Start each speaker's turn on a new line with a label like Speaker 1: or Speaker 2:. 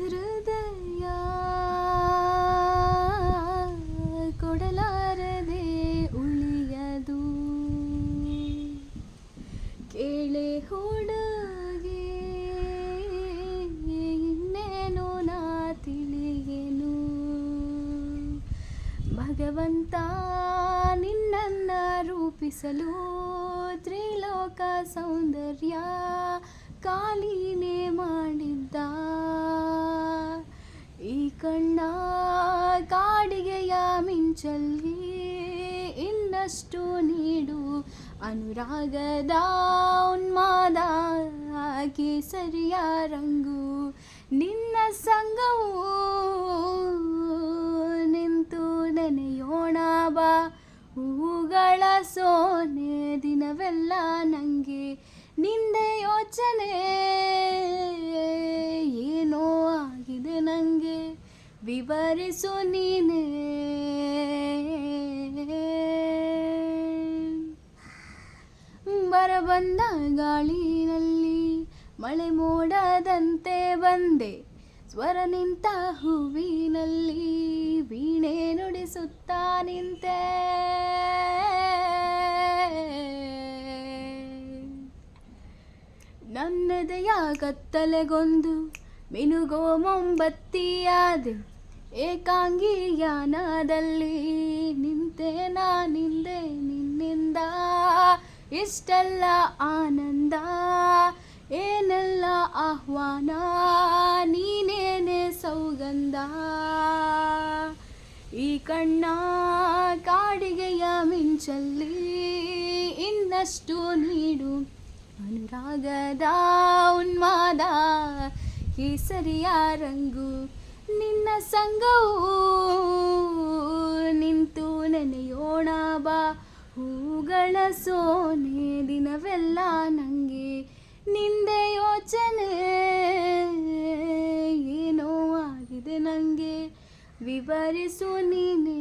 Speaker 1: ಹೃದಯ ಕೊಡಲಾರದೆ ಉಳಿಯದು ಕೇಳೆ ಹುಡುಗಿ ಇನ್ನೇನು ನಾ ತಿಳಿಯೇನು ಭಗವಂತ ನಿನ್ನನ್ನ ರೂಪಿಸಲು ತ್ರಿಲೋಕ ಸೌಂದರ್ಯ ಕಾಲಿನೇ ಮಾಡಿದ್ದ ಈ ಕಣ್ಣ ಕಾಡಿಗೆಯ ಮಿಂಚಲ್ಲಿ ಇನ್ನಷ್ಟು ನೀಡು ಅನುರಾಗದ ಉನ್ಮಾದ ಕೇಸರಿಯ ರಂಗು ನಿನ್ನ ಸಂಗವು ನಿಂತು ನೆನೆಯೋಣ ಬಾ ಹೂಗಳ ಸೋನೆ ದಿನವೆಲ್ಲ ನಂಗೆ ನಿಂದೆ ಯೋಚನೆ ಏನೋ ಆಗಿದೆ ನಂಗೆ ವಿವರಿಸು ನೀನೇ ಬರಬಂದ ಗಾಳಿನಲ್ಲಿ ಮಳೆ ಮೋಡದಂತೆ ಬಂದೆ ಸ್ವರ ನಿಂತ ಹೂವಿನಲ್ಲಿ ವೀಣೆ ನುಡಿಸುತ್ತಾ ನಿಂತೆ ನನ್ನದೆಯ ಕತ್ತಲೆಗೊಂದು ಮಿನುಗೋ ಮೊಂಬತ್ತಿಯಾದೆ ಏಕಾಂಗಿ ಯಾನದಲ್ಲಿ ನಿಂತೆ ನಾನಿಂದೆ ನಿನ್ನಿಂದ ಇಷ್ಟೆಲ್ಲ ಆನಂದ ಏನೆಲ್ಲ ಆಹ್ವಾನ ನೀನೇನೆ ಸೌಗಂಧ ಈ ಕಣ್ಣ ಕಾಡಿಗೆಯ ಮಿಂಚಲ್ಲಿ ಇನ್ನಷ್ಟು ನೀಡು ಅನುರಾಗದ ಉನ್ಮಾದ ಕೇಸರಿಯ ರಂಗು ನಿನ್ನ ಸಂಗವು ನಿಂತು ನೆನೆಯೋಣ ಬಾ ಹೂಗಳ ಸೋನೆ ದಿನವೆಲ್ಲ ನಂಗೆ ನಿಂದೆ ಯೋಚನೆ ಏನೋ ಆಗಿದೆ ನಂಗೆ ವಿವರಿಸು ನೀನೇ